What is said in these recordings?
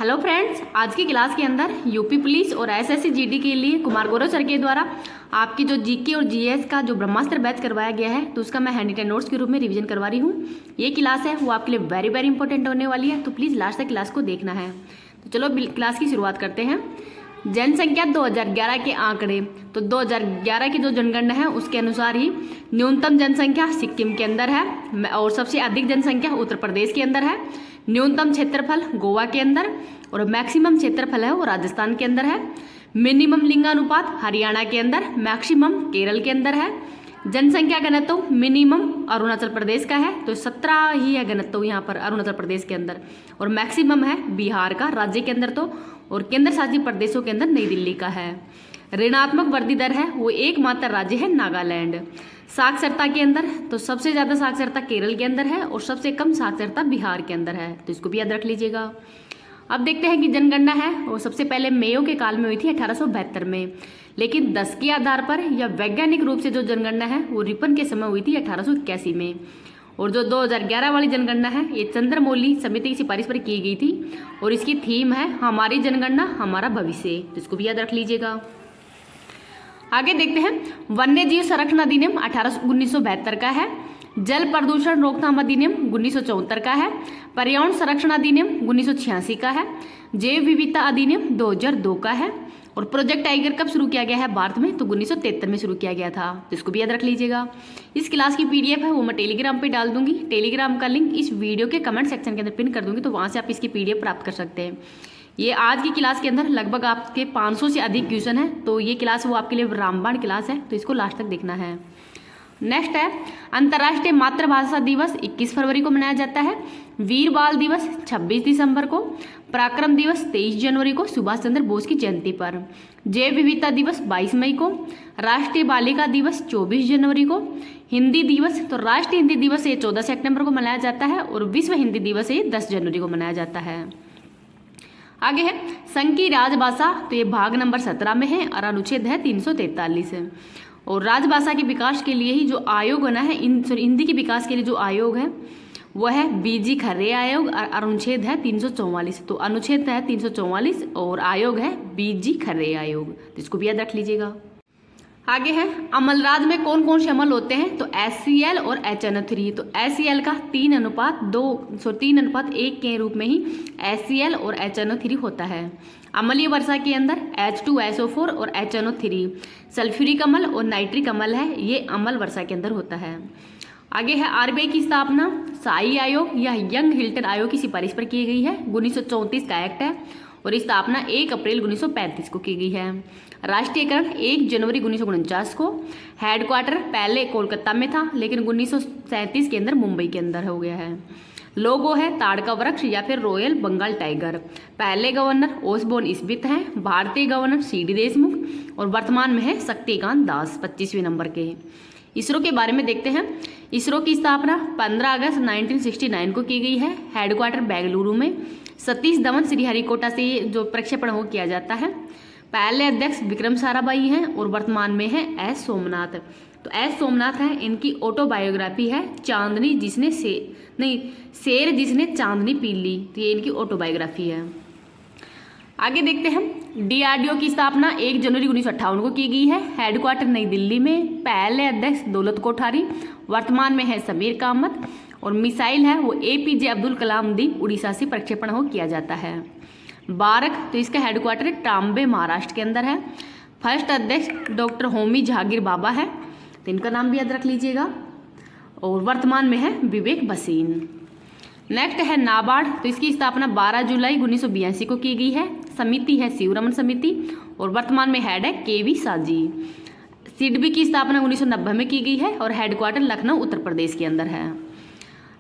Hello friends, आज की class के अंदर यूपी पुलिस और एसएससी जीडी के लिए कुमार गौरव सर के द्वारा आपकी जो जीके और जीएस का जो ब्रह्मास्त्र बैच करवाया गया है तो उसका मैं हैंडी टेन नोट्स के रूप में रिवीजन करवा रही हूँ। ये क्लास है वो आपके लिए वेरी वेरी इंपॉर्टेंट होने वाली है, तो प्लीज़ लास्ट तक क्लास को देखना है। तो चलो क्लास की शुरुआत करते हैं। जनसंख्या 2011 के आंकड़े, तो 2011 की जो जनगणना है उसके अनुसार ही न्यूनतम जनसंख्या सिक्किम के अंदर है और सबसे अधिक जनसंख्या उत्तर प्रदेश के अंदर है। न्यूनतम क्षेत्रफल गोवा के अंदर और मैक्सिमम क्षेत्रफल है वो राजस्थान के अंदर है। मिनिमम लिंगानुपात हरियाणा के अंदर, मैक्सिमम केरल के अंदर है। जनसंख्या घनत्व मिनिमम अरुणाचल प्रदेश का है, तो 17 ही है घनत्व यहाँ पर अरुणाचल प्रदेश के अंदर, और मैक्सिमम है बिहार का राज्य के अंदर तो, और केंद्र शासित प्रदेशों के अंदर नई दिल्ली का है। ऋणात्मक वृद्धि दर है वो एकमात्र राज्य है नागालैंड। साक्षरता के अंदर तो सबसे ज़्यादा साक्षरता केरल के अंदर है और सबसे कम साक्षरता बिहार के अंदर है, तो इसको भी याद रख लीजिएगा। अब देखते हैं कि जनगणना है वो सबसे पहले मेयो के काल में हुई थी 1872 में, लेकिन 10 के आधार पर या वैज्ञानिक रूप से जो जनगणना है वो रिपन के समय हुई थी 1881 में। और जो 2011 वाली जनगणना है ये चंद्रमौली समिति की सिफारिश पर की गई थी और इसकी थीम है हमारी जनगणना हमारा भविष्य, तो इसको भी याद रख लीजिएगा। आगे देखते हैं वन्य जीव संरक्षण अधिनियम 1972 का है। जल प्रदूषण रोकथाम अधिनियम 1974 का है। पर्यावरण संरक्षण अधिनियम 1986 का है। जैव विविधता अधिनियम 2002 का है। और प्रोजेक्ट टाइगर कब शुरू किया गया है भारत में, तो 1973 में शुरू किया गया था, तो इसको भी याद रख लीजिएगा। इस क्लास की पीडीएफ है वो मैं टेलीग्राम पे डाल दूंगी। टेलीग्राम का लिंक इस वीडियो के कमेंट सेक्शन के अंदर पिन कर दूंगी, तो वहाँ से आप इसकी पीडीएफ प्राप्त कर सकते हैं। ये आज की क्लास के अंदर लगभग आपके 500 से अधिक क्वेश्चन है, तो ये क्लास वो आपके लिए रामबाण क्लास है, तो इसको लास्ट तक देखना है। नेक्स्ट है अंतर्राष्ट्रीय मातृभाषा दिवस 21 फरवरी को मनाया जाता है। वीर बाल दिवस 26 दिसंबर को। पराक्रम दिवस 23 जनवरी को सुभाष चंद्र बोस की जयंती पर। जैव विविधता दिवस 22 मई को। राष्ट्रीय बालिका दिवस 24 जनवरी को। हिंदी दिवस, तो राष्ट्रीय हिंदी दिवस ये 14 सितंबर को मनाया जाता है और विश्व हिंदी दिवस ये 10 जनवरी को मनाया जाता है। आगे है संघ की राजभाषा, तो ये भाग नंबर 17 में है और अनुच्छेद है 343 है। और राजभाषा के विकास के लिए ही जो आयोग बना है, हिंदी के विकास के लिए जो आयोग है वो है बीजी खर्रे आयोग और अनुच्छेद है 344, तो अनुच्छेद है 344 और आयोग है बीजी खर्रे आयोग, तो इसको भी याद रख लीजिएगा। आगे है अमलराज में कौन कौन से अमल होते हैं, तो SCL और HNO3, तो SCL का 3:1 के रूप में ही SCL और HNO3 होता है। अम्लीय वर्षा के अंदर H2SO4 और HNO3, सल्फ्यूरिक अम्ल और नाइट्रिक अम्ल है, ये अम्ल वर्षा के अंदर होता है। आगे है RBI की स्थापना साई आयोग या यंग हिल्टन आयोग की सिफारिश पर की गई है। 1934 का एक्ट है और इसकी स्थापना 1 अप्रैल 1935 को की गई है। राष्ट्रीयकरण 1 जनवरी 1949 को। हेडक्वार्टर पहले कोलकाता में था लेकिन 1937 के अंदर मुंबई के अंदर हो गया है। लोगो है ताड़ का वृक्ष या फिर रॉयल बंगाल टाइगर। पहले गवर्नर ओसबोर्न स्मिथ हैं। भारतीय गवर्नर CD देशमुख और वर्तमान में है शक्तिकांत दास 25वें नंबर के। इसरो के बारे में देखते हैं। इसरो की स्थापना 15 अगस्त 1969 को की गई है। हेडक्वार्टर बेंगलुरु में। सतीश धवन श्रीहरिकोटा से जो प्रक्षेपण हो किया जाता है। पहले अध्यक्ष विक्रम साराभाई हैं और वर्तमान में है S सोमनाथ। तो S सोमनाथ है, इनकी ऑटोबायोग्राफी है चांदनी जिसने शेर जिसने चांदनी पी ली, तो ये इनकी ऑटोबायोग्राफी है। आगे देखते हैं DRDO की स्थापना 1 जनवरी 1958 को की गई है। हेडक्वार्टर नई दिल्ली में। पहले अध्यक्ष दौलत कोठारी, वर्तमान में है समीर कामत, और मिसाइल है वो APJ अब्दुल कलाम दी उड़ीसा से प्रक्षेपण हो किया जाता है। बारक, तो इसका हेडक्वार्टर टाम्बे महाराष्ट्र के अंदर है। फर्स्ट अध्यक्ष डॉक्टर होमी जहांगीर बाबा है, तो इनका नाम भी याद रख लीजिएगा, और वर्तमान में है विवेक भसीन। नेक्स्ट है नाबार्ड, तो इसकी स्थापना 12 जुलाई 1982 को की गई है। समिति है शिवरमन समिति और वर्तमान में हेड है KV साजी। सिडबी की स्थापना 1990 में की गई है और हेडक्वार्टर लखनऊ उत्तर प्रदेश के अंदर है।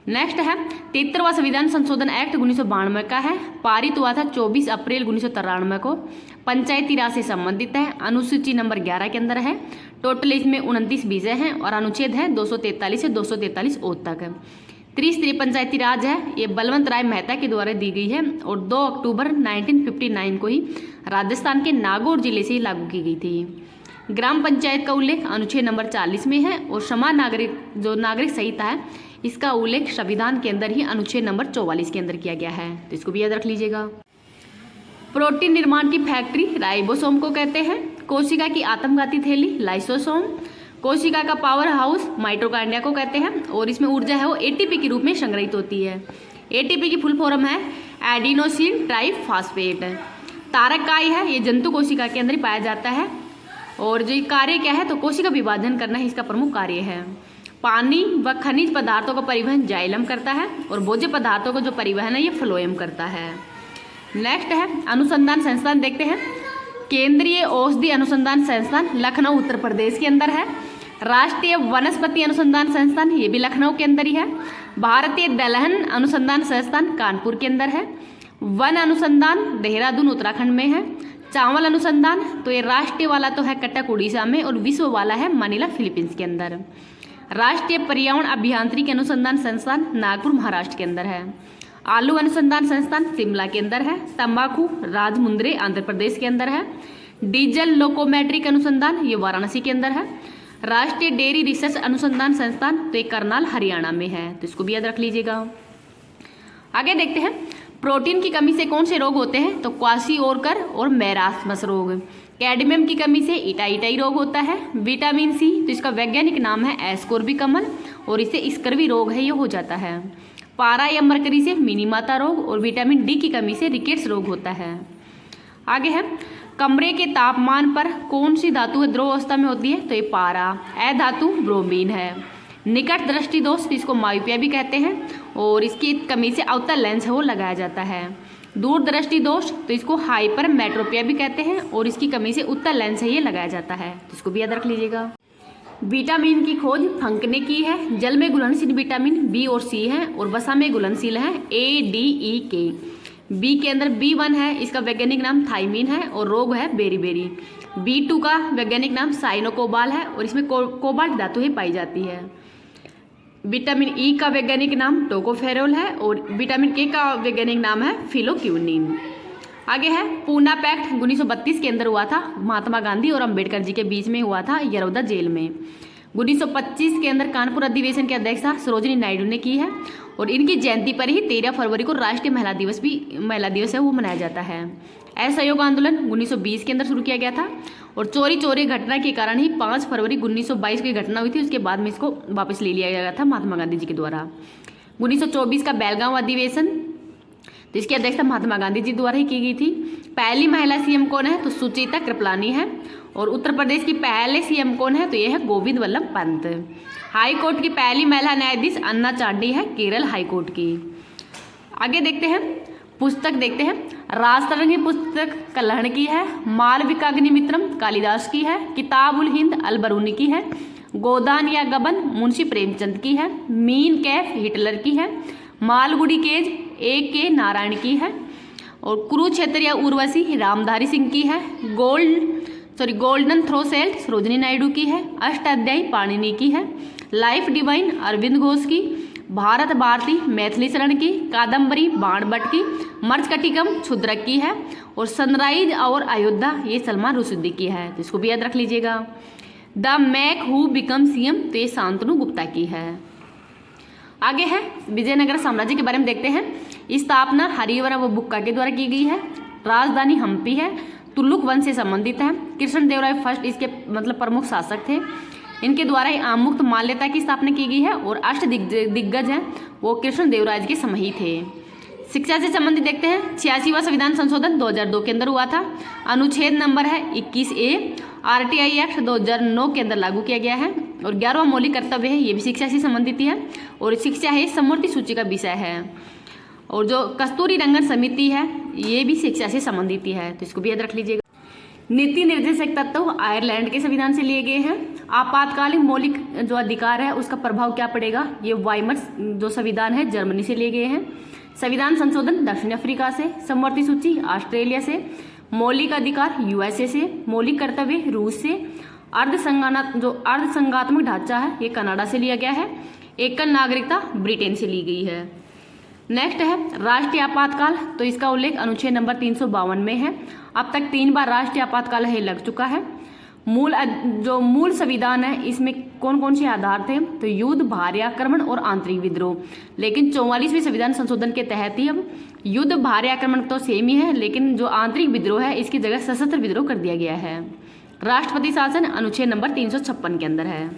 नेक्स्ट है 73वां संविधान संशोधन एक्ट 1992 का है। पारित हुआ था 24 अप्रैल 1993 को। पंचायती राज से संबंधित है। अनुसूची नंबर 11 के अंदर है। टोटल इसमें 29 विषय हैं और अनुच्छेद है 243 से 243 तक। त्रिस्तरीय पंचायती राज है ये बलवंत राय मेहता के द्वारा दी गई है और 2 अक्टूबर 1959 को ही राजस्थान के नागौर जिले से लागू की गई थी। ग्राम पंचायत का उल्लेख अनुच्छेद नंबर 40 में है और समान नागरिक संहिता है इसका उल्लेख संविधान के अंदर ही अनुच्छेद नंबर 44 के अंदर किया गया है, तो इसको भी याद रख लीजिएगा। प्रोटीन निर्माण की फैक्ट्री राइबोसोम को कहते हैं। कोशिका की आत्मघाती थैली लाइसोसोम। कोशिका का पावर हाउस माइटोकॉन्ड्रिया को कहते हैं और इसमें ऊर्जा है वो एटीपी के रूप में संग्रहित होती है। एटीपी की फुल फॉर्म है एडिनोसिन ट्राइफॉस्फेट। तारक काय है ये जंतु कोशिका के अंदर ही पाया जाता है और जो कार्य क्या है तो कोशिका विभाजन करना ही इसका प्रमुख कार्य है। पानी व खनिज पदार्थों का परिवहन जाइलम करता है और भोज्य पदार्थों का जो परिवहन है ये फ्लोएम करता है। नेक्स्ट है अनुसंधान संस्थान देखते हैं। केंद्रीय औषधि अनुसंधान संस्थान लखनऊ उत्तर प्रदेश के अंदर है। राष्ट्रीय वनस्पति अनुसंधान संस्थान ये भी लखनऊ के अंदर ही है। भारतीय दलहन अनुसंधान संस्थान कानपुर के अंदर है। वन अनुसंधान देहरादून उत्तराखंड में है। चावल अनुसंधान तो ये राष्ट्रीय वाला तो है कटक उड़ीसा में और विश्व वाला है मनीला फिलीपींस के अंदर। राष्ट्रीय पर्यावरण अभियांत्रिकी अनुसंधान संस्थान नागपुर महाराष्ट्र के अंदर है। आलू अनुसंधान संस्थान शिमला के अंदर है। तंबाकू राजमुंद्री आंध्र प्रदेश के अंदर है। डीजल लोकोमेट्रिक अनुसंधान ये वाराणसी के अंदर है। राष्ट्रीय डेयरी रिसर्च अनुसंधान संस्थान तो ये करनाल हरियाणा में है, तो इसको भी याद रख लीजिएगा। आगे देखते हैं प्रोटीन की कमी से कौन से रोग होते हैं तो क्वाशियोरकर और मैरास्मस रोग। कैडमियम की कमी से इटाइटाई रोग होता है। विटामिन सी तो इसका वैज्ञानिक नाम है एस्कोर्बिकमल और इससे स्कर्वी रोग है ये हो जाता है। पारा या मरकरी से मिनीमाता रोग और विटामिन डी की कमी से रिकेट्स रोग होता है। आगे है कमरे के तापमान पर कौन सी धातु है द्रव अवस्था में होती है तो ये पारा। अधातु ब्रोमीन है। निकट दृष्टि दोष इसको मायोपिया भी कहते हैं और इसकी कमी से अवतल लेंस है वो लगाया जाता है। दूर दृष्टि दोष तो इसको हाइपर मेट्रोपिया भी कहते हैं और इसकी कमी से उत्तल लेंस है ये लगाया जाता है, तो इसको भी याद रख लीजिएगा। विटामिन की खोज फंक ने की है। जल में घुलनशील विटामिन बी और सी है और वसा में घुलनशील है ए डी ई के। बी के अंदर B1 है, इसका वैज्ञानिक नाम थाइमिन है और रोग है बेरीबेरी। B2 का वैज्ञानिक नाम साइनोकोबाल है और इसमें कोबाल्ट धातु ही पाई जाती है। विटामिन ई का वैज्ञानिक नाम टोकोफेरोल है और विटामिन के का वैज्ञानिक नाम है फिलोक्यूनिन। आगे है पूना पैक्ट 1932 के अंदर हुआ था। महात्मा गांधी और अंबेडकर जी के बीच में हुआ था यरौदा जेल में। 1925 के अंदर कानपुर अधिवेशन की अध्यक्षता सरोजिनी नायडू ने की है और इनकी जयंती पर ही 13 फरवरी को राष्ट्रीय महिला दिवस है वो मनाया जाता है। असहयोग आंदोलन 1920 के अंदर शुरू किया गया था और चोरी घटना के कारण ही 5 फरवरी 1922 की घटना हुई थी। उसके बाद में इसको वापस ले लिया गया था महात्मा गांधी जी के द्वारा। 1924 का बेलगांव अधिवेशन तो इसकी अध्यक्षता महात्मा गांधी जी द्वारा ही की गई थी। पहली महिला सीएम कौन है तो सुचेता कृपलानी है और उत्तर प्रदेश की पहले सीएम कौन है तो यह है गोविंद वल्लभ पंत। हाई कोर्ट की पहली महिला न्यायाधीश अन्ना चांडी है केरल हाई कोर्ट की। आगे देखते हैं पुस्तक देखते हैं। राजतरंगी पुस्तक कल्हण की है। मालविकाग्निमित्रम कालिदास की है। किताबुल हिंद अलबरूनी की है। गोदान या गबन मुंशी प्रेमचंद की है। मीन कैफ हिटलर की है। Malgudi cage A.K. नारायण की है और कुरुक्षेत्र या उर्वशी रामधारी सिंह की है। गोल्डन थ्रोसेल्ट सरोजिनी नायडू की है। अष्टाध्यायी पाणिनि की है। लाइफ डिवाइन अरविंद घोष की। भारत भारती मैथिली शरण की। कादम्बरी बाणभट्ट की। मर्चकटिकम क्षुद्रक की है और सनराइज और अयोध्या ये सलमान रुशदी की है, तो इसको भी याद रख लीजिएगा। The mac who become CM तो ये शांतनु गुप्ता की है। आगे है विजयनगर साम्राज्य के बारे में देखते हैं। स्थापना हरिवरा व बुक्का के द्वारा की गई है। राजधानी हम्पी है। तुलुक वंश से संबंधित है। कृष्णदेवराय फर्स्ट इसके मतलब प्रमुख शासक थे। इनके द्वारा ही आमुक्त मान्यता की स्थापना की गई है और अष्ट दिग्गज हैं वो कृष्णदेवराय के समय ही थे। शिक्षा से संबंधित देखते हैं। 86वां संविधान संशोधन 2002 के अंदर हुआ था। अनुच्छेद नंबर है 21A। RTI एक्ट 2009 के अंदर लागू किया गया है और 11वां मौलिक कर्तव्य है ये भी शिक्षा से संबंधित है और शिक्षा है समवर्ती सूची का विषय है। और जो कस्तूरी रंगन समिति है ये भी शिक्षा से संबंधित है, तो इसको भी याद रख लीजिएगा। नीति निर्देशक तत्व आयरलैंड के संविधान से लिए गए हैं। आपातकालीन मौलिक जो अधिकार है उसका प्रभाव क्या पड़ेगा, ये वाइमर जो संविधान है जर्मनी से लिए गए हैं। संविधान संशोधन दक्षिण अफ्रीका से। समवर्ती सूची ऑस्ट्रेलिया से। मौलिक अधिकार USA से। मौलिक कर्तव्य रूस से। अर्धसंघात्मक ढांचा है ये कनाडा से लिया गया है। एकल नागरिकता ब्रिटेन से ली गई है। नेक्स्ट है राष्ट्रीय आपातकाल, तो इसका उल्लेख अनुच्छेद नंबर 352 में है। अब तक 3 बार राष्ट्रीय आपातकाल है लग चुका है। जो मूल संविधान है इसमें कौन कौन से आधार थे, तो युद्ध, भारी आक्रमण और आंतरिक विद्रोह। लेकिन 44वें संविधान संशोधन के तहत ही अब युद्ध, भारी आक्रमण तो सेम ही है, लेकिन जो आंतरिक विद्रोह है इसकी जगह सशस्त्र विद्रोह कर दिया गया है। राष्ट्रपति शासन अनुच्छेद नंबर 356 के अंदर है।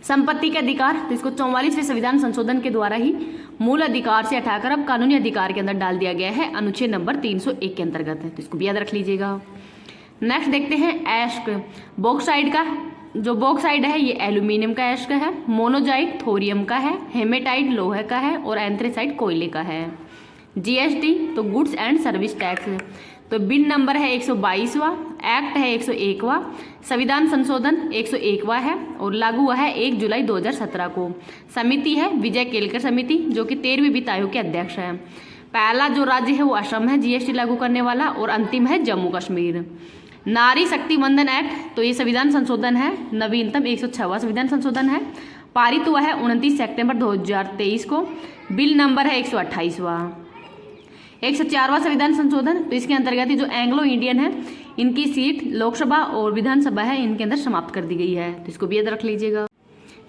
संपत्ति के अधिकार, तो इसको 44वें संविधान संशोधन के द्वारा ही मूल अधिकार से हटाकर अब कानूनी अधिकार के अंदर डाल दिया गया है अनुच्छेद नंबर 301 के अंतर्गत है, तो इसको भी याद रख लीजिएगा। नेक्स्ट देखते हैं एश्क। बॉक्साइड का जो बॉक्साइड है ये एल्यूमिनियम का एश्क है, मोनोजाइट थोरियम का है, हेमेटाइट लोहे का है और एंथ्रेसाइट कोयले का है। जीएसटी तो गुड्स एंड सर्विस टैक्स, तो बिल नंबर है 122वां, एक्ट है 101वां, संविधान संशोधन 101वां है और लागू हुआ है 1 जुलाई 2017 को। समिति है विजय केलकर समिति, जो कि 13वीं वित्त आयोग के अध्यक्ष है। पहला जो राज्य है वो असम है जीएसटी लागू करने वाला, और अंतिम है जम्मू कश्मीर। नारी शक्ति वंदन एक्ट, तो ये संविधान संशोधन है, नवीनतम 106वां संविधान संशोधन है, पारित हुआ है 29 सितंबर 2023 को। बिल नंबर है 128वां। 104वां संविधान संशोधन, तो इसके अंतर्गत जो एंग्लो इंडियन है इनकी सीट लोकसभा और विधानसभा है इनके अंदर समाप्त कर दी गई है, तो इसको भी याद रख लीजिएगा।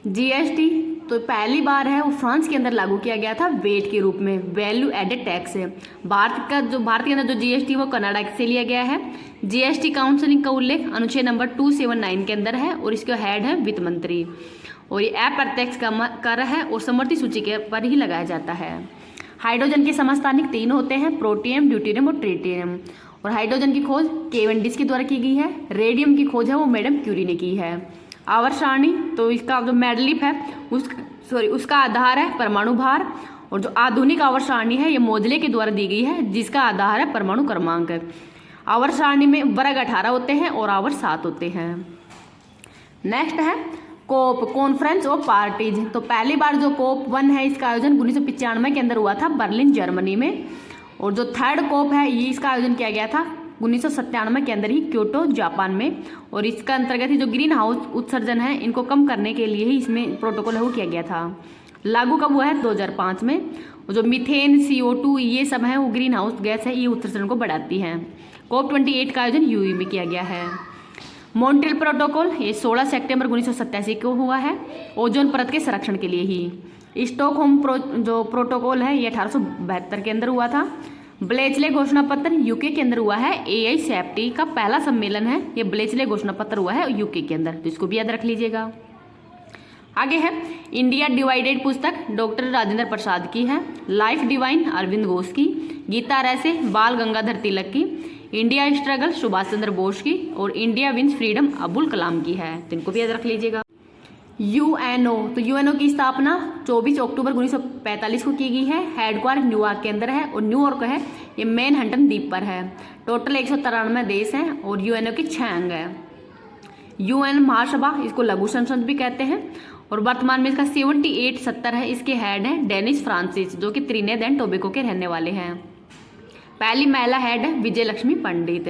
जीएसटी तो पहली बार है वो फ्रांस के अंदर लागू किया गया था वेट के रूप में, वैल्यू एडेड टैक्स है। भारत के अंदर जो जीएसटी वो कनाडा से लिया गया है। जीएसटी काउंसिलिंग का उल्लेख अनुच्छेद नंबर 279 के अंदर है और इसके हेड है वित्त मंत्री, और ये अप्रत्यक्ष कर है और समवर्ती सूची के पर ही लगाया जाता है। हाइड्रोजन के समस्थानिक 3 होते हैं, प्रोटियम, ड्यूटेरियम और ट्रिटियम, और हाइड्रोजन की खोज केवेंडिश के द्वारा की गई है। रेडियम की खोज है वो मैडम क्यूरी ने की है। आवर्त सारणी, तो इसका जो मेडलिप है उसका आधार है परमाणु भार, और जो आधुनिक आवर्त सारणी है ये मोजले के द्वारा दी गई है जिसका आधार है परमाणु क्रमांक। आवर्त सारणी में वर्ग 18 होते हैं और आवर्त 7 होते हैं। नेक्स्ट है कोप, कॉन्फ्रेंस ऑफ पार्टीज, तो पहली बार जो कोप 1 है इसका आयोजन 1995 के अंदर हुआ था बर्लिन जर्मनी में, और जो थर्ड कोप है ये इसका आयोजन किया गया था 1997 के अंदर ही क्योटो जापान में, और इसका अंतर्गत ही जो ग्रीन हाउस उत्सर्जन है इनको कम करने के लिए ही इसमें प्रोटोकॉल लागू किया गया था। लागू कब हुआ है 2005 में, और जो मीथेन, CO2 ये सब है वो ग्रीन हाउस गैस है, ये उत्सर्जन को बढ़ाती हैं। COP 28 का आयोजन यूएई में किया गया है। मॉन्ट्रियल प्रोटोकॉल ये 16 सितंबर 1987 को हुआ है, ओजोन परत के संरक्षण के लिए ही। स्टॉकहोम जो प्रोटोकॉल है ये 1872 के अंदर हुआ था। ब्लेचले घोषणा पत्र यूके के अंदर हुआ है। AI सेफ्टी का पहला सम्मेलन है ये ब्लेचले घोषणा पत्र हुआ है यूके के अंदर, तो इसको भी याद रख लीजिएगा। आगे है इंडिया डिवाइडेड पुस्तक डॉक्टर राजेंद्र प्रसाद की है। लाइफ डिवाइन अरविंद घोष की। गीता रैसे बाल गंगाधर तिलक की। इंडिया स्ट्रगल सुभाष चंद्र बोस की, और India wins freedom Abul Kalam की है, तो इनको भी याद रख लीजिएगा। यूएनओ, तो यूएनओ की स्थापना 24 अक्टूबर 1945 को की गई है। हेडक्वार्टर न्यूयॉर्क के अंदर है, और न्यूयॉर्क है ये मैनहट्टन द्वीप पर है। टोटल 193 देश हैं और यूएनओ की 6 अंग है। यूएन महासभा इसको लघु संसद भी कहते हैं, और वर्तमान में इसका 78 है। इसके हेड हैं डेनिस फ्रांसिस, जो कि त्रिनिदाद एंड टोबैगो के रहने वाले हैं। पहली महिला हेड है विजय लक्ष्मी पंडित।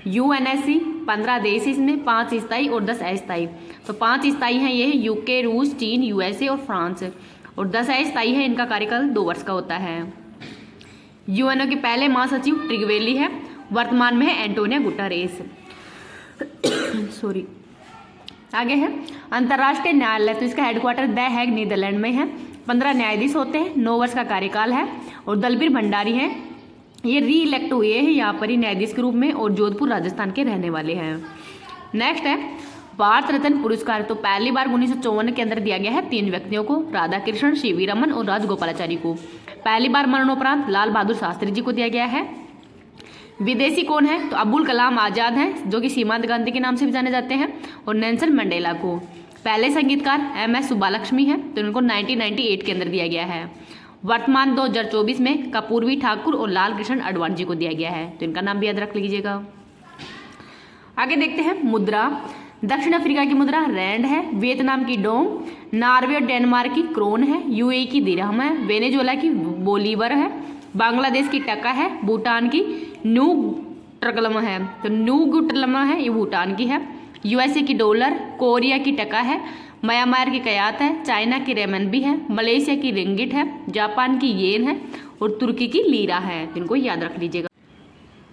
UNSC 15 देश इसमें, 5 स्थायी और 10 अस्थायी। तो 5 स्थायी हैं ये यूके, रूस, चीन, USA और फ्रांस, और 10 अस्थायी है इनका कार्यकाल 2 वर्ष का होता है। यूएनओ के पहले महासचिव ट्रिगवेली है, वर्तमान में है एंटोनियो गुटेरेस। सॉरी। आगे है अंतर्राष्ट्रीय न्यायालय, तो इसका हेडक्वार्टर द हैग नीदरलैंड में है। 15 न्यायाधीश होते हैं, 9 वर्ष का कार्यकाल है, और दलबीर भंडारी हैं ये री इलेक्ट हुए हैं यहाँ पर ही न्यायाधीश के रूप में, और जोधपुर राजस्थान के रहने वाले हैं। नेक्स्ट है भारत रत्न पुरस्कार, तो पहली बार 1954 के अंदर दिया गया है 3 व्यक्तियों को, राधा कृष्ण, CV रमन और राजगोपालाचारी को। पहली बार मरणोपरांत लाल बहादुर शास्त्री जी को दिया गया है। विदेशी कौन है, तो अबुल कलाम आज़ाद हैं, जो कि सीमांत गांधी के नाम से भी जाने जाते हैं, और नेल्सन मंडेला को। पहले संगीतकार MS सुब्बालक्ष्मी है, तो इनको 1998 के अंदर दिया गया है। वर्तमान 2024 में कपूरवी ठाकुर और लाल कृष्ण आडवाणी जी को दिया गया है, तो इनका नाम भी याद रख लीजिएगा। आगे देखते हैं मुद्रा। दक्षिण अफ्रीका की मुद्रा रैंड है, वियतनाम की डोंग, नॉर्वे और डेनमार्क की क्रोन है, UAE की दिरहम है, वेनेजुएला की बोलीवर है, बांग्लादेश की टका है, भूटान की न्यूगुट्रलम है, तो न्यूगुट्रलम है ये भूटान की है। USA की डॉलर, कोरिया की टका है, म्यांमार की कयात है, चाइना की रेमनबी है, मलेशिया की रिंगिट है, जापान की येन है, और तुर्की की लीरा है, इनको याद रख लीजिएगा।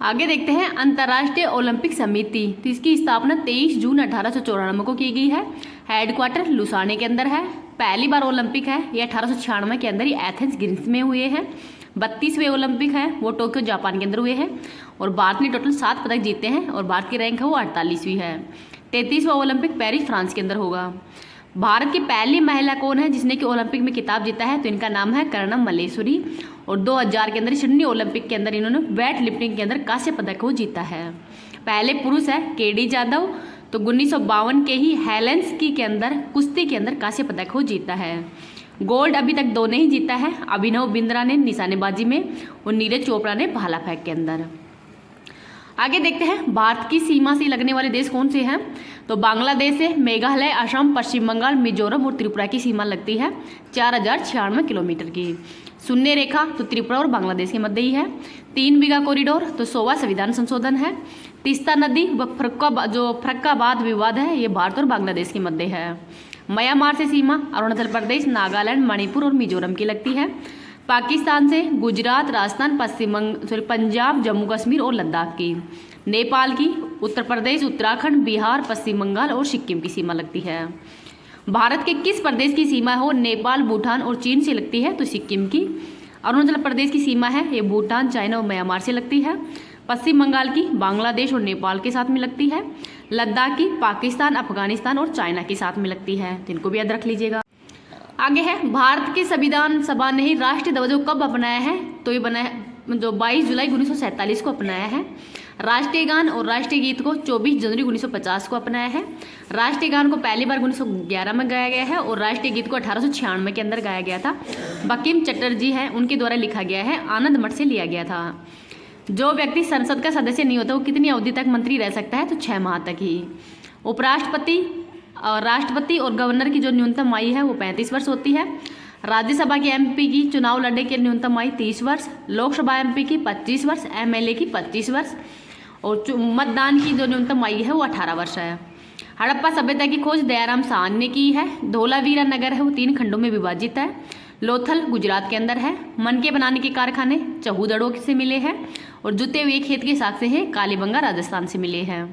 आगे देखते हैं अंतर्राष्ट्रीय ओलंपिक समिति। तो इसकी स्थापना 23 जून 1894 को की गई है। हेडक्वार्टर लुसाने के अंदर है। पहली बार ओलंपिक है ये 1896 के अंदर ही एथेंस ग्रीस में हुए हैं। 32वें ओलंपिक है वो टोक्यो जापान के अंदर हुए हैं। और भारत ने टोटल 7 पदक जीते हैं और भारत की रैंक है वो 48वीं है। 33वां ओलंपिक पेरिस फ्रांस के अंदर होगा। भारत की पहली महिला कौन है जिसने कि ओलंपिक में खिताब जीता है? तो इनका नाम है कर्णम मल्लेश्वरी। और 2000 के अंदर सिडनी ओलंपिक के अंदर इन्होंने वेट लिफ्टिंग के अंदर कांस्य पदक को जीता है। पहले पुरुष है केडी जाधव। तो 1952 के ही हेलेंस्की के अंदर कुश्ती के अंदर कांस्य पदक को जीता है। गोल्ड अभी तक 2 ने ही जीता है। अभिनव बिंद्रा ने निशानेबाजी में और नीरज चोपड़ा ने भाला फेंक के अंदर। आगे देखते हैं भारत की सीमा से लगने वाले देश कौन से हैं? तो बांग्लादेश से मेघालय, असम, पश्चिम बंगाल, मिजोरम और त्रिपुरा की सीमा लगती है 4096 किलोमीटर की। शून्य रेखा तो त्रिपुरा और बांग्लादेश के मध्य ही है। 3 बीघा कॉरिडोर तो 100वां संविधान संशोधन है। तीस्ता नदी व फरक्काबाद विवाद है ये भारत और बांग्लादेश के मध्य है। म्यांमार से सीमा अरुणाचल प्रदेश, नागालैंड, मणिपुर और मिजोरम की लगती है। पाकिस्तान से गुजरात, राजस्थान, पंजाब, जम्मू कश्मीर और लद्दाख की। नेपाल की उत्तर प्रदेश, उत्तराखंड, बिहार, पश्चिम बंगाल और सिक्किम की सीमा लगती है। भारत के किस प्रदेश की सीमा हो? नेपाल, भूटान और चीन से लगती है तो सिक्किम की। अरुणाचल प्रदेश की सीमा है ये भूटान, चाइना और म्यांमार से लगती है। पश्चिम बंगाल की बांग्लादेश और नेपाल के साथ में लगती है। लद्दाख की पाकिस्तान, अफगानिस्तान और चाइना के साथ में लगती है। तो इनको भी याद रख लीजिएगा। आगे है भारत के संविधान सभा ने ही राष्ट्रीय ध्वज कब अपनाया है? तो ये बना है जो 22 जुलाई 1947 को अपनाया है। राष्ट्रीय गान और राष्ट्रीय गीत को 24 जनवरी 1950 को अपनाया है। राष्ट्रीय गान को पहली बार 1911 में गाया गया है और राष्ट्रीय गीत को 1896 के अंदर गाया गया था। बंकिम चटर्जी हैं उनके द्वारा लिखा गया है। आनंद मठ से लिया गया था। जो व्यक्ति संसद का सदस्य नहीं होता वो कितनी अवधि तक मंत्री रह सकता है? तो 6 माह तक ही। उपराष्ट्रपति और राष्ट्रपति और गवर्नर की जो न्यूनतम आयु है वो 35 वर्ष होती है। राज्यसभा के एमपी की चुनाव लड़ने के न्यूनतम आयु 30 वर्ष। लोकसभा एमपी की 25 वर्ष, एमएलए की 25 वर्ष और मतदान की जो न्यूनतम आयु है वो 18 वर्ष है। हड़प्पा सभ्यता की खोज दयाराम साहनी ने की है। धोलावीरा नगर है वो 3 खंडों में विभाजित है। लोथल गुजरात के अंदर है। मनके बनाने के कारखाने चहूदड़ों से मिले हैं और जुते हुए खेत के साक्ष्य हैं कालीबंगा राजस्थान से मिले हैं।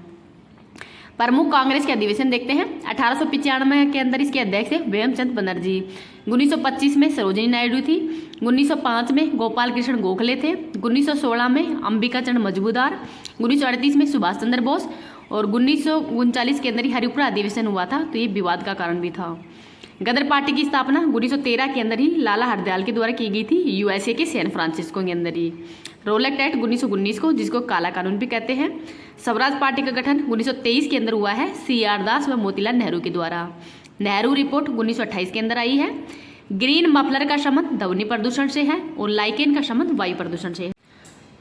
प्रमुख कांग्रेस के अधिवेशन देखते हैं। 1895 के अंदर इसके अध्यक्ष थे व्योमचंद बनर्जी। 1925 में सरोजिनी नायडू थी। 1905 में गोपाल कृष्ण गोखले थे। 1916 में अंबिका चंद्र मजबूदार। 1938 में सुभाष चंद्र बोस और 1939 के अंदर ही हरिपुरा अधिवेशन हुआ था तो ये विवाद का कारण भी था। गदर पार्टी की स्थापना 1913 के अंदर ही लाला हरदयाल के द्वारा की गई थी यूएसए के सैन फ्रांसिस्को के अंदर ही। रोलेक्ट एक्ट 1919 को जिसको काला कानून भी कहते हैं। स्वराज पार्टी का गठन 1923 के अंदर हुआ है CR दास व मोतीलाल नेहरू के द्वारा। नेहरू रिपोर्ट 1928 के अंदर आई है। ग्रीन मफलर का संबंध ध्वनि प्रदूषण से है और लाइकेन का संबंध वायु प्रदूषण से है।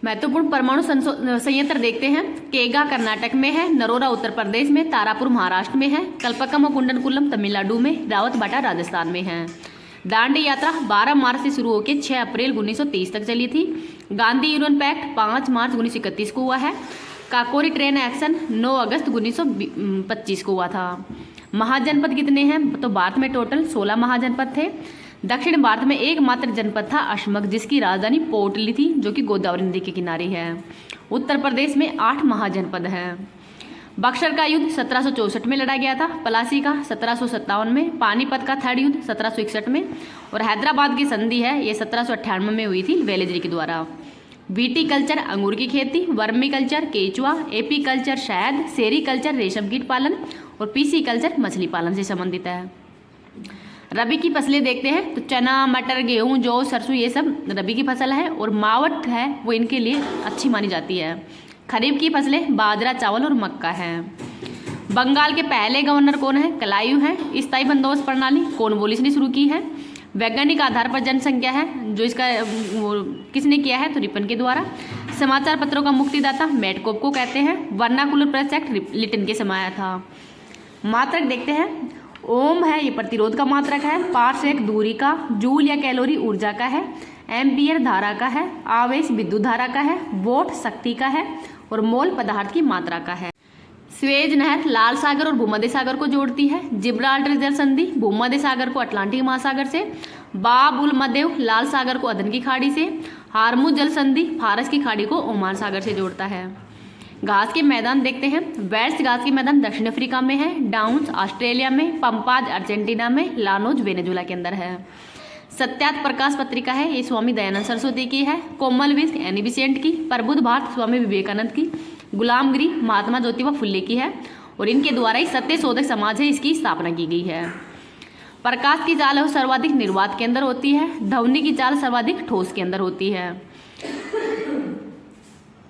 महत्वपूर्ण परमाणु संयंत्र देखते हैं। केगा कर्नाटक में है। नरोरा उत्तर प्रदेश में, तारापुर महाराष्ट्र में है। कल्पकम और कुंडनकुलम तमिलनाडु में, रावतबाटा राजस्थान में है। दांडी यात्रा 12 मार्च से शुरू होकर 6 अप्रैल 1923 तक चली थी। गांधी यूनियन पैक्ट 5 मार्च 1931 को हुआ है। काकोरी ट्रेन एक्शन 9 अगस्त 1925 को हुआ था। महाजनपद कितने हैं? तो भारत में टोटल 16 महाजनपद थे। दक्षिण भारत में एकमात्र जनपद था अशमक जिसकी राजधानी पोर्टली थी जो कि गोदावरी नदी के किनारे है। उत्तर प्रदेश में 8 महाजनपद हैं। बक्सर का युद्ध 1764 में लड़ा गया था। पलासी का 1757 में। पानीपत का 3rd युद्ध 1761 में और हैदराबाद की संधि है ये 1798 में हुई थी वेलेजरी के द्वारा। वीटी कल्चर अंगूर की खेती, वर्मी कल्चर केचुआ, एपी कल्चर शहद, सेरी कल्चर रेशम कीट पालन और पीसी कल्चर मछली पालन से संबंधित है। रबी की फसलें देखते हैं तो चना, मटर, गेहूं, जौ, सरसों ये सब रबी की फसल है और मावट है वो इनके लिए अच्छी मानी जाती है। खरीफ की फसलें बाजरा, चावल और मक्का है। बंगाल के पहले गवर्नर कौन है? कलायु है। स्थायी बंदोबस्त प्रणाली कॉर्नवालिस ने शुरू की है। वैज्ञानिक आधार पर जनसंख्या है जो इसका किसने किया है? तो रिपन के द्वारा। समाचार पत्रों का मुक्तिदाता मेटकोप को कहते हैं। वर्नाकुलर प्रेस एक्ट लिटन के समय आया था। मात्रक देखते हैं। ओम है ये प्रतिरोध का मात्रक है। पार्स एक दूरी का, जूल या कैलोरी ऊर्जा का है, एम्पियर धारा का है, आवेश विद्युत धारा का है, वोट शक्ति का है और मोल पदार्थ की मात्रा का है। स्वेज नहर लाल सागर और भूमध्य सागर को जोड़ती है। जिब्राल्टर जल संधि भूमध्य सागर को अटलांटिक महासागर से, बाब उल मदेव लाल सागर को अदन की खाड़ी से, हार्मुज जल संधि फारस की खाड़ी को ओमान सागर से जोड़ता है। घास के मैदान देखते हैं। वेल्स घास के मैदान दक्षिण अफ्रीका में है, डाउन्स ऑस्ट्रेलिया में, पंपाज अर्जेंटीना में, लानोज वेनेजुला के अंदर है। सत्यात प्रकाश पत्रिका है, ये स्वामी दयानंद सरस्वती की है। कोमलविल्स एनी बेसेंट की। प्रबुद्ध भारत स्वामी विवेकानंद की। गुलामगिरी महात्मा ज्योतिबा फुल्ले की है और इनके द्वारा ही सत्य शोधक समाज है इसकी स्थापना की गई है। प्रकाश की चाल सर्वाधिक निर्वात के अंदर होती है। ध्वनि की चाल सर्वाधिक ठोस के अंदर होती है।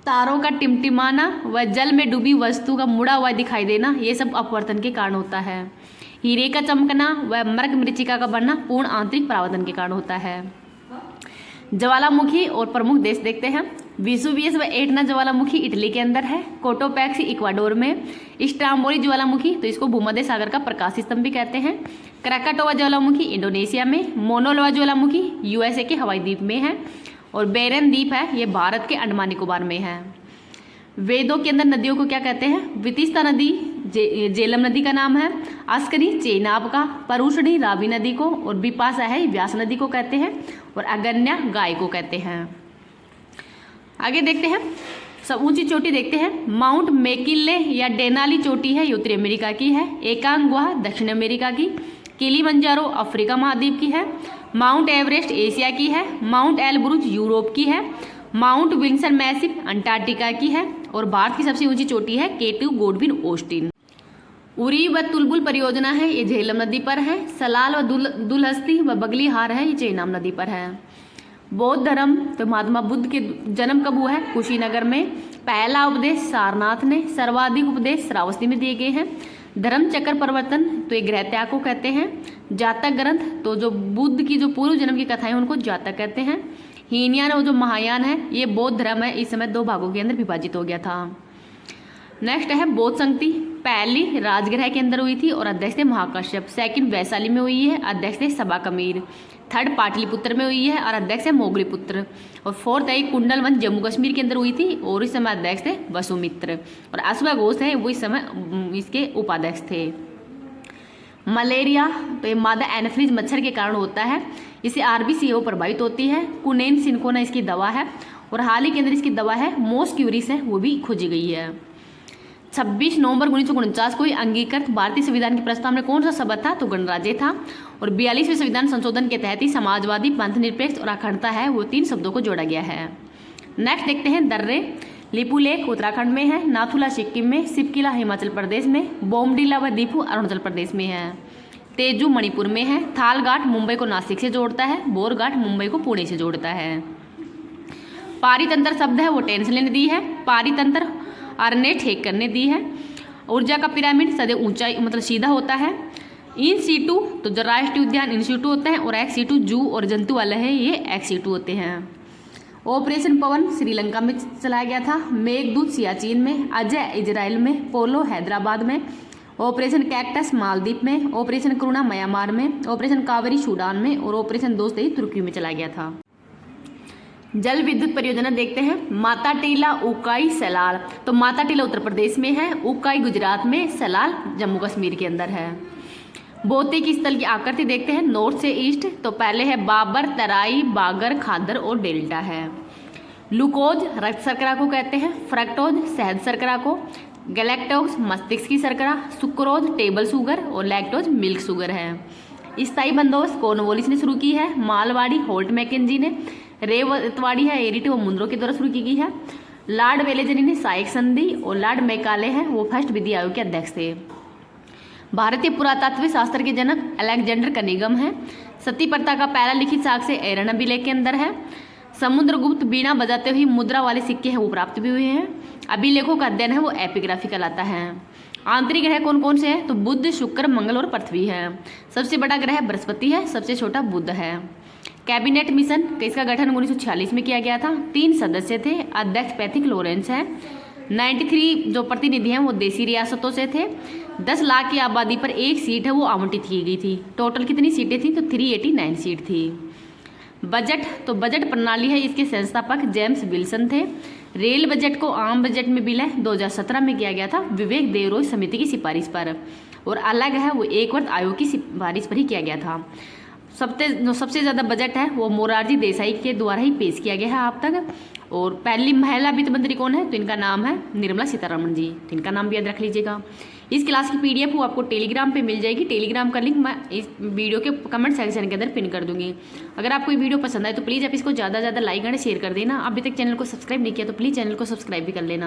तारों का टिमटिमाना व जल में डूबी वस्तु का मुड़ा हुआ दिखाई देना, ये सब अपवर्तन के कारण होता है। हीरे का चमकना व मृग मृचिका का बनना पूर्ण आंतरिक परावर्तन के कारण होता है। ज्वालामुखी और प्रमुख देश देखते हैं। विसुवियस व एटना ज्वालामुखी इटली के अंदर है। कोटोपैक्सी इक्वाडोर में। स्ट्राम्बोली ज्वालामुखी तो इसको भूमध्य सागर का प्रकाश स्तंभ भी कहते हैं। क्राकाटोवा ज्वालामुखी इंडोनेशिया में। मोनोलोवा ज्वालामुखी यूएसए के हवाई द्वीप में है और बेरन द्वीप है, ये भारत के अंडमान निकोबार में है। वेदों के अंदर नदियों को क्या कहते हैं? वितिस्ता नदी जेलम नदी का नाम है। अस्करी चेनाब का। परुषणी रावी नदी को और बिपाशा है व्यास नदी को कहते हैं और अगन्या गाय को कहते हैं। आगे देखते हैं, सब ऊंची चोटी देखते हैं। माउंट मैकिन्ले या डेनाली चोटी है, ये उत्तरी अमेरिका की है। एकांग गुहा दक्षिण अमेरिका की। किलिमंजारो अफ्रीका महाद्वीप की है। माउंट एवरेस्ट एशिया की है। माउंट एलब्रुज यूरोप की है। माउंट विल्सन मैसिव अंटार्कटिका की है और भारत की सबसे ऊंची चोटी है केटू गोडविन ऑस्टिन। उरी व तुलबुल परियोजना है, ये झेलम नदी पर है। सलाल व दुलहस्ती व बगलीहार है, ये चेनाब नदी पर है। बौद्ध धर्म तो महात्मा बुद्ध के जन्म कब हुआ है? कुशीनगर में। पहला उपदेश सारनाथ ने। सर्वाधिक उपदेश श्रावस्ती में दिए गए हैं। धर्म चक्र परिवर्तन तो ये गृह त्याग को कहते हैं। जातक ग्रंथ तो जो बुद्ध की जो पूर्व जन्म की कथाएं उनको जातक कहते हैं। हीनयान और जो महायान है, ये बौद्ध धर्म है, इस समय 2 भागों के अंदर विभाजित हो गया था। नेक्स्ट है बौद्ध संगति। पहली राजगृह के अंदर हुई थी और अध्यक्ष थे महाकश्यप। सेकंड वैशाली में हुई है, अध्यक्ष थे सभा कमीर। थर्ड पाटलिपुत्र में हुई है और अध्यक्ष है मोगलीपुत्र। और फोर्थ है कुंडलवंश जम्मू कश्मीर के अंदर हुई थी और इस समय अध्यक्ष थे वसुमित्र। और अश्वघोष है वो इस समय इसके उपाध्यक्ष थे। मलेरिया तो ये मादा एनाफिलीज मच्छर के कारण होता है, इसे RBCO प्रभावित होती है। कुनेन सिनकोना इसकी दवा है और हाल ही के अंदर इसकी दवा है मोस्क्यूरिस है, वो भी खोजी गई है। 26 नवंबर 1949 को अंगीकृत भारतीय संविधान के प्रस्ताव में कौन सा शब्द था? तो गणराज्य था। और 42वें संविधान संशोधन के तहत ही समाजवादी, पंथ निरपेक्ष और अखंडता है, वो 3 शब्दों को जोड़ा गया है। नेक्स्ट देखते हैं दर्रे। लिपुलेख उत्तराखंड में है। नाथुला सिक्किम में। सिपकिला हिमाचल प्रदेश में। बोमडिला व दीपू अरुणाचल प्रदेश में है। तेजू मणिपुर में है। थाल घाट मुंबई को नासिक से जोड़ता है। बोर घाट मुंबई को पुणे से जोड़ता है। पारितंत्र शब्द है वो टेंसले ने दी है। पारितंत्र अर्नेट हेकर ने दी है। ऊर्जा का पिरामिड सदैव ऊंचाई मतलब सीधा होता है। इन सीटू तो जो राष्ट्रीय उद्यान इन सीटू होता है और एक्स सीटू जू और जंतु वाले हैं, ये एक्स सीटू होते हैं। ऑपरेशन पवन श्रीलंका में चलाया गया था। मेघदूत सियाचिन में। अजय इजराइल में। पोलो हैदराबाद में। ऑपरेशन कैक्टस मालदीव में। ऑपरेशन करुणा म्यांमार में। ऑपरेशन कावेरी सूडान में और ऑपरेशन दोस्ती तुर्की में चलाया गया था। जल विद्युत परियोजना देखते हैं। माता टीला उकाई सलाल तो माता टीला उत्तर प्रदेश में है। उकाई गुजरात में। सलाल जम्मू कश्मीर के अंदर है। भौतिक स्थल की आकृति देखते हैं नॉर्थ से ईस्ट। तो पहले है बाबर, तराई, बागर, खादर और डेल्टा है। ग्लूकोज रक्त शर्करा को कहते हैं। फ्रक्टोज शहद शर्करा को। गैलेक्टोज मस्तिष्क की शर्करा। सुक्रोज टेबल शुगर और लैक्टोज मिल्क शुगर है। स्थायी बंदोबस्त कॉर्नवालिस ने शुरू की है। मालवाड़ी होल्ट मैकेंजी ने। रेवतवाड़ी है एरिटी और मुंद्रो के द्वारा शुरू की गई है। लॉर्ड वेलेजनी ने सहायक संधि और लॉर्ड मैकाले है वो फर्स्ट विधि आयोग के अध्यक्ष थे। भारतीय पुरातत्व शास्त्र के जनक अलेक्जेंडर कनिगम है। सती प्रथा का पहला लिखित साक्ष्य एरन अभिलेख के अंदर है। समुद्रगुप्त बीणा बजाते हुए मुद्रा वाले सिक्के हैं वो प्राप्त भी हुए हैं। अभिलेखों का अध्ययन है वो एपिग्राफी कहलाता है। आंतरिक ग्रह कौन कौन से हैं? तो बुध, शुक्र, मंगल और पृथ्वी है। सबसे बड़ा ग्रह बृहस्पति है, सबसे छोटा बुध है। कैबिनेट मिशन इसका गठन 1946 में किया गया था। 3 सदस्य थे। अध्यक्ष पैथिक लॉरेंस है। 93 जो प्रतिनिधि हैं वो देसी रियासतों से थे। 10 लाख की आबादी पर 1 सीट है वो आवंटित की गई थी। टोटल कितनी सीटें थी? तो 389 सीट थी। बजट तो बजट प्रणाली है, इसके संस्थापक जेम्स विल्सन थे। रेल बजट को आम बजट में विलय 2017 में किया गया था विवेक देवरोज समिति की सिफारिश पर, और अलग है वो 1 वर्ष आयोग की सिफारिश पर ही किया गया था। सबसे ज़्यादा बजट है वो मोरारजी देसाई के द्वारा ही पेश किया गया है आप तक। और पहली महिला वित्त मंत्री कौन है, तो इनका नाम है निर्मला सीतारमण जी, तो इनका नाम भी याद रख लीजिएगा। इस क्लास की PDF वो आपको टेलीग्राम पे मिल जाएगी। टेलीग्राम का लिंक मैं इस वीडियो के कमेंट सेक्शन के अंदर पिन कर दूंगी। अगर आपको ये वीडियो पसंद आए तो प्लीज़ आप इसको ज़्यादा से ज़्यादा लाइक एंड शेयर कर देना। अभी तक चैनल को सब्सक्राइब नहीं किया तो प्लीज़ चैनल को सब्सक्राइब भी कर लेना।